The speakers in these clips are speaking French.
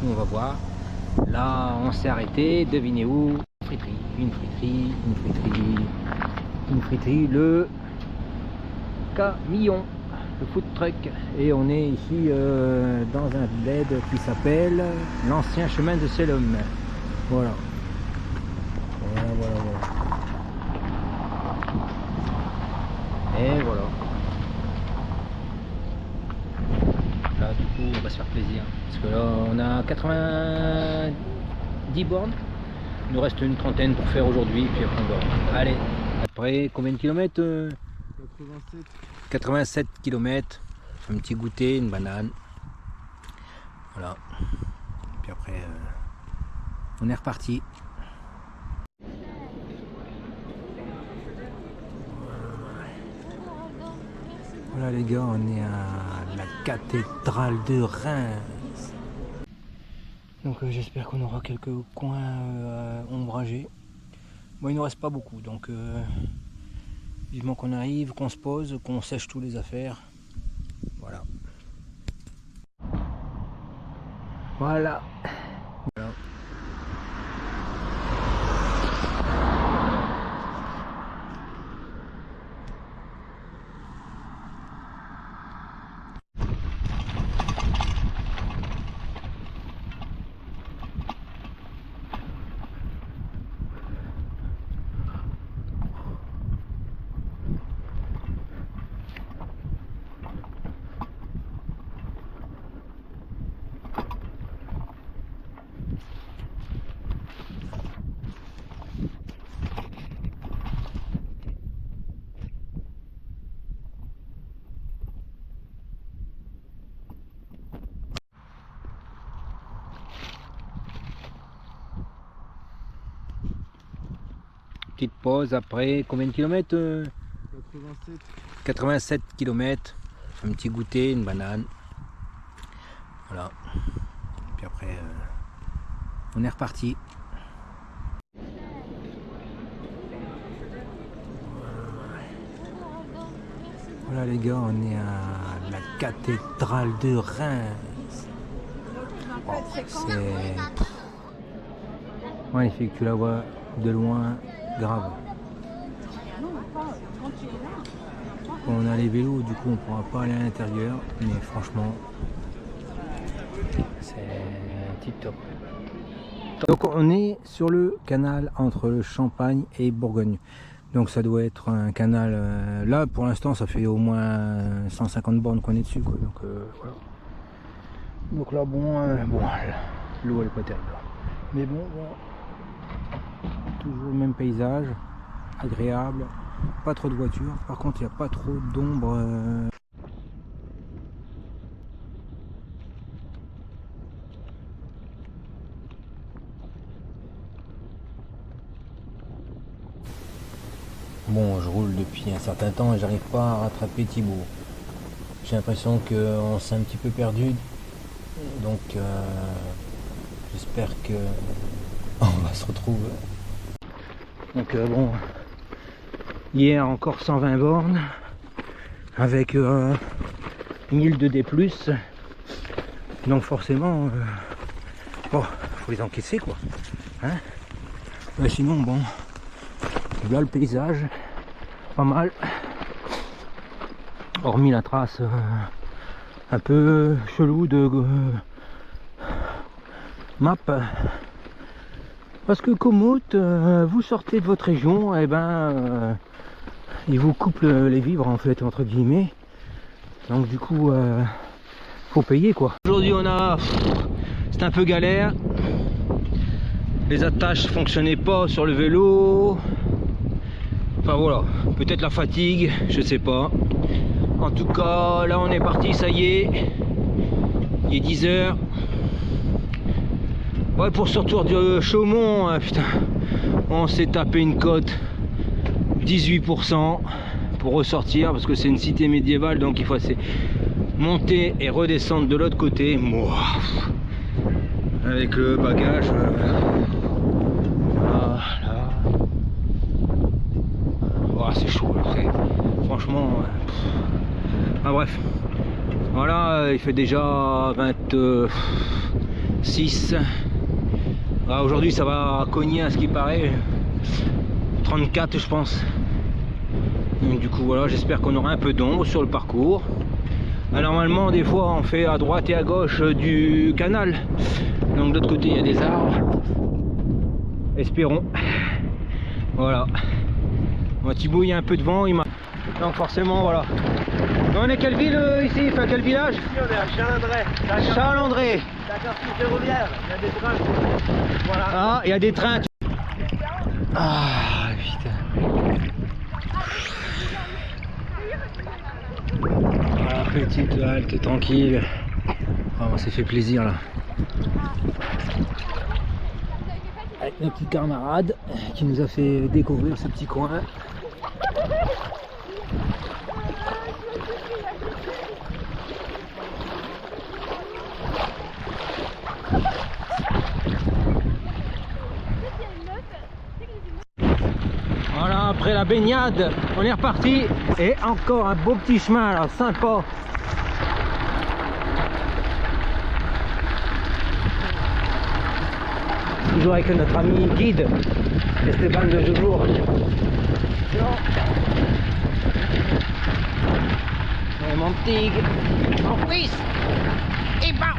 coup on va voir. Là on s'est arrêté, devinez où? Une friterie, le camion, le food truck. Et on est ici dans un bled qui s'appelle l'ancien chemin de Selom. Voilà. Voilà. Et voilà. Là du coup on va se faire plaisir. Parce que là on a 90 bornes. Il nous reste une trentaine pour faire aujourd'hui. Puis après on va. Allez. Après combien de kilomètres 87 km. Un petit goûter, une banane. Voilà. Puis après on est reparti. Voilà les gars, on est à la cathédrale de Reims. Donc j'espère qu'on aura quelques coins ombragés. Bon, il ne nous reste pas beaucoup, donc vivement qu'on arrive, qu'on se pose, qu'on sèche tous les affaires. Voilà. Voilà. Petite pause après combien de kilomètres 87 km. Un petit goûter, une banane. Voilà. Puis après on est reparti. Voilà les gars, on est à la cathédrale de Reims. Oh, c'est magnifique, tu la vois de loin, grave. On a les vélos, du coup on pourra pas aller à l'intérieur, mais franchement c'est tip top. Donc on est sur le canal entre le Champagne et Bourgogne. Donc ça doit être un canal, là pour l'instant ça fait au moins 150 bornes qu'on est dessus quoi. Donc voilà. Donc là bon, l'eau elle est pas terrible. Mais bon, voilà. Toujours le même paysage, agréable, pas trop de voitures. Par contre il n'y a pas trop d'ombre. Bon, je roule depuis un certain temps et j'arrive pas à rattraper Thibaut. J'ai l'impression qu'on s'est un petit peu perdu. Donc j'espère que on va se retrouver. Donc bon, hier encore 120 bornes avec une île de D+. Donc forcément, bon, faut les encaisser quoi. Hein, mais sinon bon. Là le paysage, pas mal, hormis la trace un peu chelou de map, parce que Komoot, vous sortez de votre région, et ben ils vous coupent les vivres en fait entre guillemets, donc du coup faut payer quoi. Aujourd'hui c'est un peu galère, les attaches fonctionnaient pas sur le vélo. Enfin voilà, peut-être la fatigue, je sais pas. En tout cas, là on est parti, ça y est. Il est 10 h. Ouais, pour ce retour de Chaumont, putain, on s'est tapé une cote 18% pour ressortir parce que c'est une cité médiévale, donc il faut monter et redescendre de l'autre côté. Mouah. Avec le bagage. C'est chaud, franchement. Ah bref, voilà, il fait déjà 6. Ah, aujourd'hui ça va cogner à ce qui paraît. 34 je pense. Donc du coup voilà, j'espère qu'on aura un peu d'ombre sur le parcours. Normalement des fois on fait à droite et à gauche du canal. Donc de l'autre côté il y a des arbres. Espérons. Voilà. Bon, Thibaut il y a un peu de vent, il m'a. Donc forcément voilà. On est quelle ville ici? Enfin quel village? Ici on est à Chalandré. Chalandré. La quartier ferroviaire, il y a des trains. Voilà. Ah, il y a des trains. Ah putain. Ah, petite halte tranquille. Ah, on s'est fait plaisir là. Avec nos petits camarades qui nous a fait découvrir ce petit coin. Voilà, après la baignade, on est reparti et encore un beau petit chemin là, sympa. Toujours avec notre ami guide, Esteban de Jour. Et mon petit, mon fils, et bah.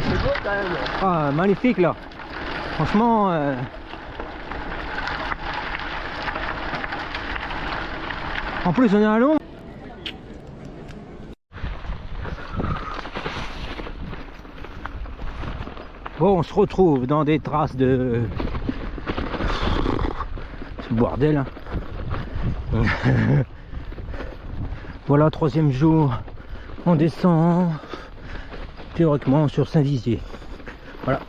C'est beau quand même. Ah, magnifique là. Franchement. En plus, on est à long. Bon, on se retrouve dans des traces de. Ce bordel. Hein. Voilà, 3e jour. On descend théoriquement sur Saint-Dizier. Voilà.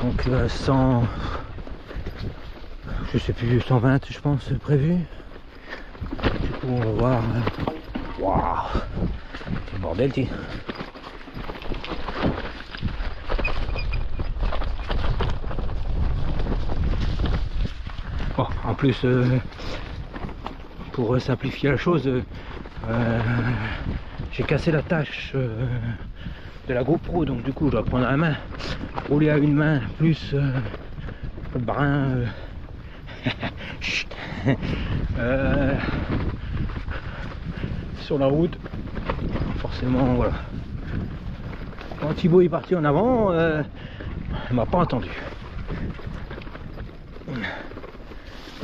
Donc 100. Je sais plus, 120 je pense prévu. Du coup on va voir. Waouh, c'est le bordel, tiens. Oh, en plus pour simplifier la chose, j'ai cassé la tâche de la GoPro, donc du coup je dois prendre la main, rouler à une main plus le brin sur la route. Forcément voilà, quand Thibaut est parti en avant, il m'a pas entendu.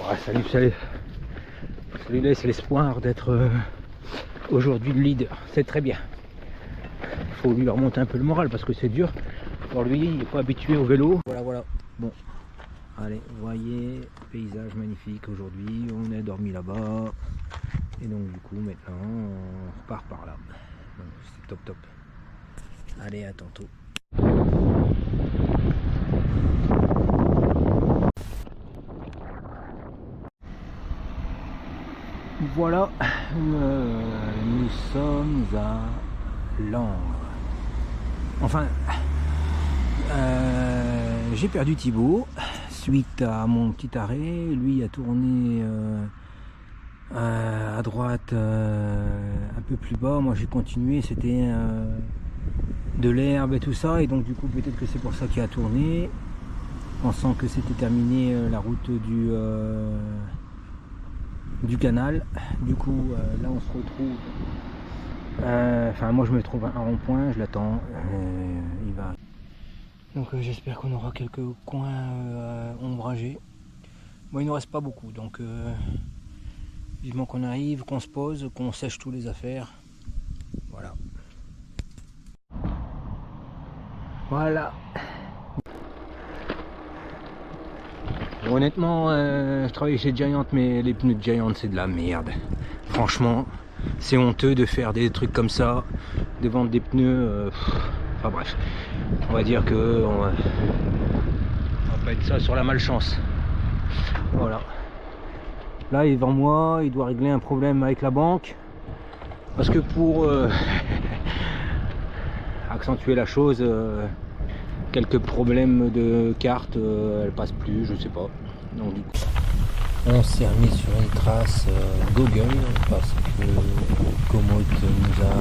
Ouais, ça lui laisse l'espoir d'être aujourd'hui le leader, c'est très bien. Il faut lui remonter un peu le moral parce que c'est dur pour lui, il n'est pas habitué au vélo. Voilà, bon, allez, vous voyez, paysage magnifique aujourd'hui, on est dormi là-bas et donc du coup maintenant on repart par là, donc c'est top. Allez, à tantôt. Voilà, nous sommes à Langres. Enfin, j'ai perdu Thibaut suite à mon petit arrêt. Lui a tourné à droite un peu plus bas. Moi j'ai continué, c'était de l'herbe et tout ça. Et donc du coup peut-être que c'est pour ça qu'il a tourné, pensant que c'était terminé la route du canal. Du coup là on se retrouve, enfin moi je me trouve à un rond-point, je l'attends, il va. Donc j'espère qu'on aura quelques coins ombragés. Bon, il ne reste pas beaucoup, donc vivement qu'on arrive, qu'on se pose, qu'on sèche tous les affaires. Voilà. Honnêtement, je travaille chez Giant, mais les pneus de Giant c'est de la merde. Franchement, c'est honteux de faire des trucs comme ça, de vendre des pneus. Enfin bref, on va dire que on va pas être ça sur la malchance. Voilà. Là, il est devant moi, il doit régler un problème avec la banque. Parce que pour accentuer la chose, quelques problèmes de carte, elle passe plus, je sais pas. Donc du coup, On s'est remis sur une trace Google parce que Komoot nous a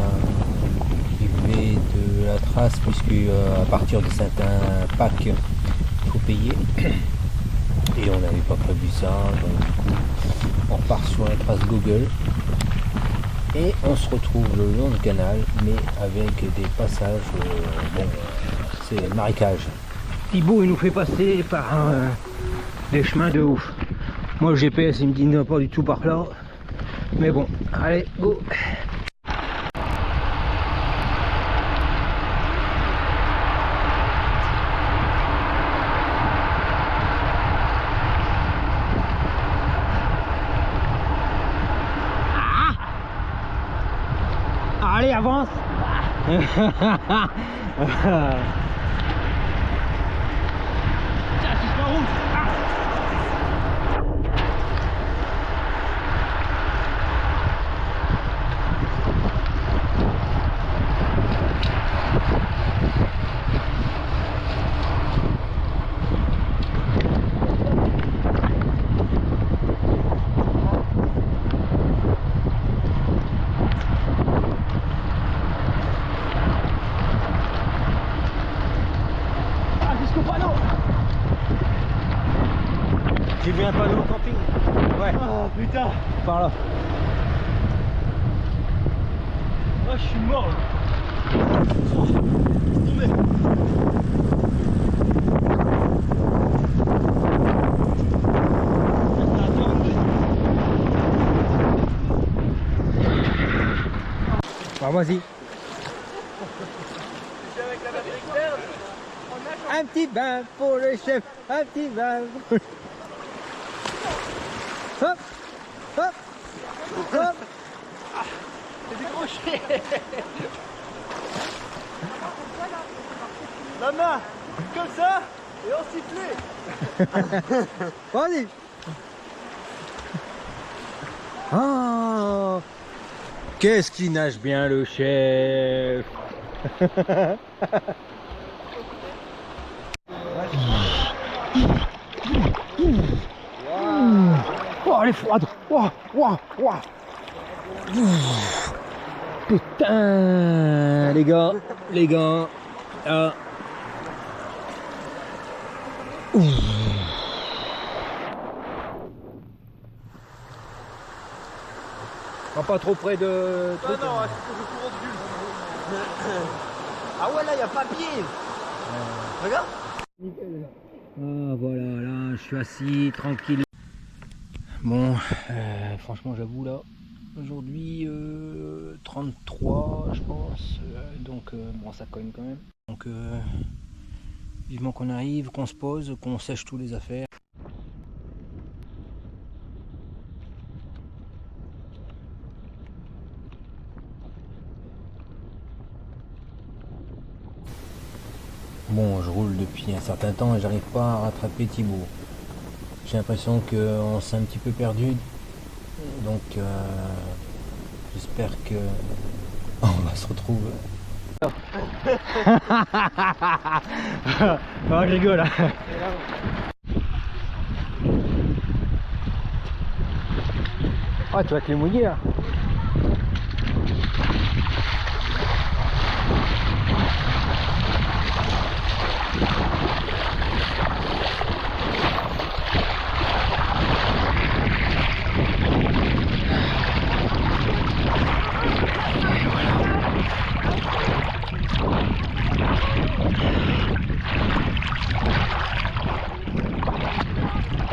privé de la trace puisque à partir de certains packs il faut payer et on n'avait pas prévu ça, donc du coup on repart sur la trace Google et on se retrouve le long du canal mais avec des passages, c'est marécage. Thibaut il nous fait passer par des chemins de ouf. Moi le GPS il me dit non pas du tout par là. Mais bon, allez, go. Allez, avance. J'ai vu un panneau camping. Ouais. Oh putain. Par là. Oh, je suis mort là. Tombé. Bah vas-y. Avec la batterie externe. Un petit bain pour le chef. Un petit bain. Hop, hop, hop. C'est décroché. La main, comme ça, et on sifflait. Vas-y. Oh, qu'est-ce qui nage bien le chef. Oh, elle est froide. Ouah, ouah, ouah. Putain, les gars. Ah. Pas trop près de... Ah non, c'est que je cours de bulle. Ah ouais, là, il y a papier. Regarde. Ah voilà, là je suis assis, tranquille. Bon, franchement j'avoue là, aujourd'hui 33 je pense, donc bon ça cogne quand même. Donc vivement qu'on arrive, qu'on se pose, qu'on sèche tous les affaires. Bon, je roule depuis un certain temps et j'arrive pas à rattraper Thibaut. J'ai l'impression qu'on s'est un petit peu perdu, donc j'espère que on va se retrouver. Oh, je rigole. Ah, tu vas te les mouiller là.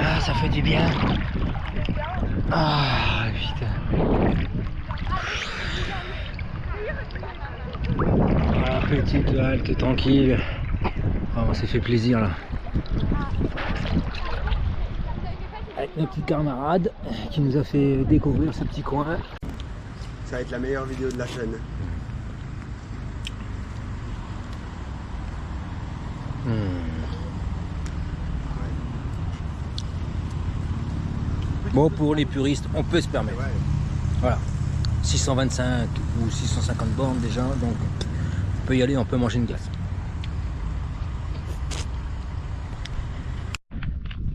Ah, ça fait du bien. Ah, putain. Ah, petite halte tranquille. Ah, on s'est fait plaisir là. Avec nos petits camarades qui nous a fait découvrir ce petit coin. Ça va être la meilleure vidéo de la chaîne. Bon, pour les puristes, on peut se permettre. Ouais. Voilà. 625 ou 650 bornes déjà, donc on peut y aller, on peut manger une glace.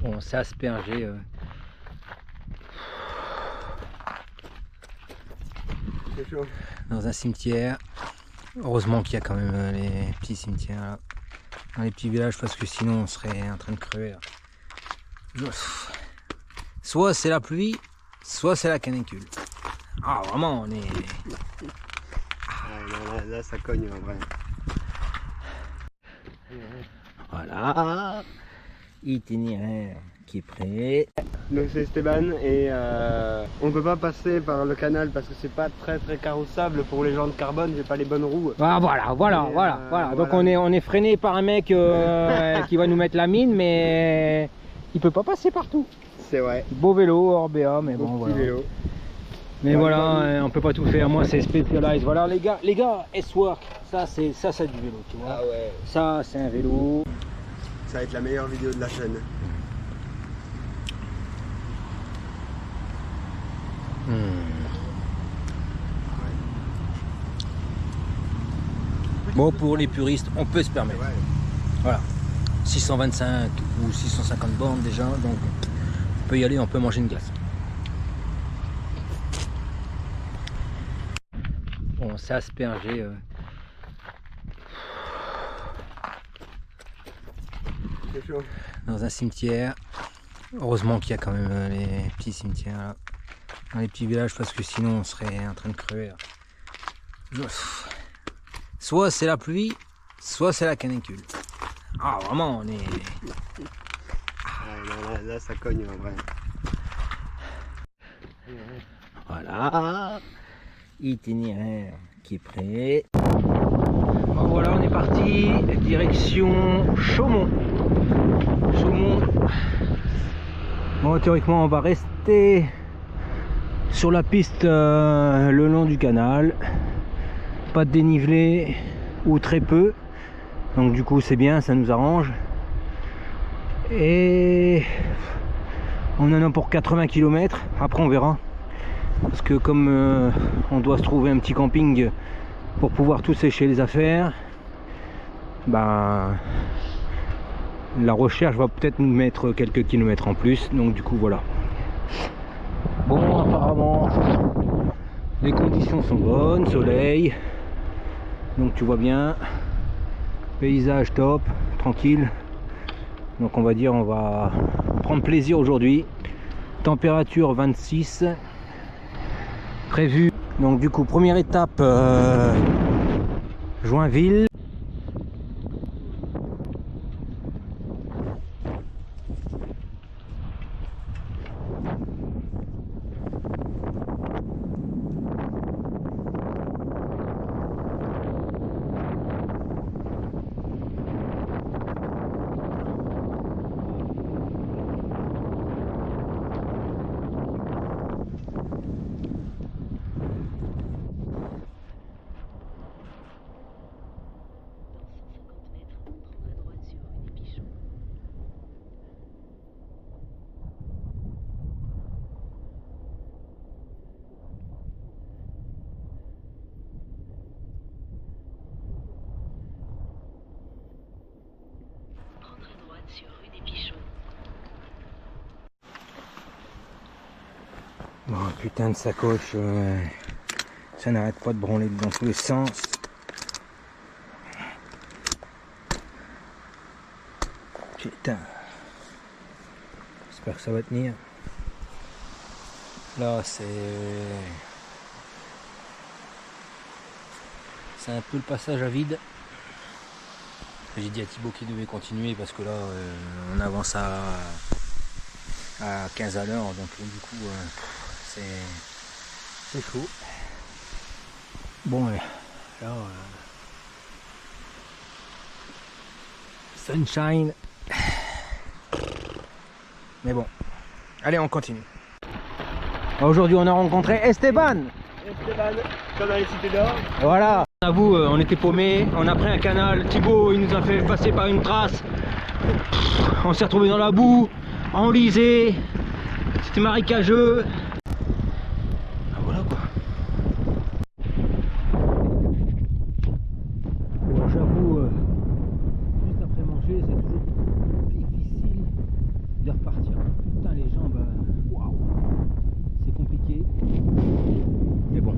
Bon, c'est aspergé C'est chaud. Dans un cimetière. Heureusement qu'il y a quand même les petits cimetières là, dans les petits villages, parce que sinon on serait en train de crever là. Soit c'est la pluie, soit c'est la canicule. Ah vraiment on est... Là, ça cogne en vrai. Voilà, itinéraire qui est prêt. Donc c'est Esteban et on peut pas passer par le canal parce que c'est pas très carrossable pour les gens de carbone, j'ai pas les bonnes roues. Ah voilà. Donc on est freiné par un mec qui va nous mettre la mine, mais il peut pas passer partout. C'est vrai. Beau vélo, Orbea, mais bon voilà. Vélo. Mais voilà, on peut pas tout faire. Moi c'est Specialized. Voilà les gars, S-Work, ça c'est du vélo, tu vois. Ah ouais. Ça c'est un vélo. Ça va être la meilleure vidéo de la chaîne. Bon, pour les puristes, on peut se permettre. Ouais. Voilà. 625 ou 650 bornes déjà, donc on peut y aller, on peut manger une glace. Bon, c'est aspergé. C'est chaud. Dans un cimetière. Heureusement qu'il y a quand même les petits cimetières là, dans les petits villages, parce que sinon on serait en train de crever là. Soit c'est la pluie, soit c'est la canicule. Ah vraiment on est... Là, ça cogne en vrai. Voilà, itinéraire qui est prêt. Bon, voilà, on est parti, direction Chaumont. Bon, théoriquement on va rester sur la piste le long du canal. Pas de dénivelé ou très peu, donc du coup c'est bien, ça nous arrange. Et on en a pour 80 km, après on verra, parce que comme on doit se trouver un petit camping pour pouvoir tout sécher les affaires, ben la recherche va peut-être nous mettre quelques kilomètres en plus, donc du coup voilà. Bon, apparemment les conditions sont bonnes, soleil, donc tu vois bien, paysage top, tranquille. Donc on va dire on va prendre plaisir aujourd'hui. Température 26 prévue. Donc du coup première étape Joinville. Sur rue des Pichons. Bon, putain de sacoche, ça n'arrête pas de branler dans tous les sens. Putain. J'espère que ça va tenir. Là c'est un peu le passage à vide. J'ai dit à Thibaut qu'il devait continuer parce que là on avance à 15 à l'heure, donc du coup c'est chaud. Bon là sunshine, mais bon, allez on continue. Aujourd'hui on a rencontré Esteban, comme dans les cités d'or. voilà. À vous, on était paumés, on a pris un canal, Thibaut il nous a fait passer par une trace, on s'est retrouvé dans la boue, enlisé, c'était marécageux. Ah, voilà quoi. Bon, j'avoue, juste après manger, c'est toujours difficile de repartir. Putain, les jambes, waouh, c'est compliqué. Mais bon,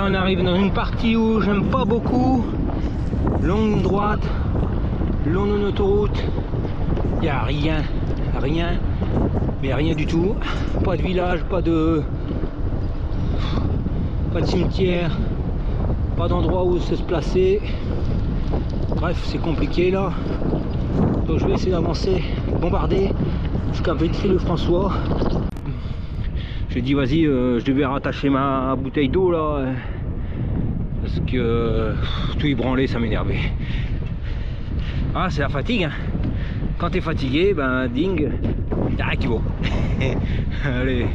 là on arrive dans une partie où j'aime pas beaucoup. Longue droite, longue autoroute. Il n'y a rien, mais rien du tout. Pas de village, pas de cimetière, pas d'endroit où se placer. Bref, c'est compliqué là. Donc je vais essayer d'avancer, bombarder jusqu'à Villefieux-le-François. J'ai dit vas-y, je devais rattacher ma bouteille d'eau là, parce que tout ébranlé, ça m'énervait. Ah, c'est la fatigue, hein. Quand t'es fatigué, ben ding, y'a rien qui vaut. Allez.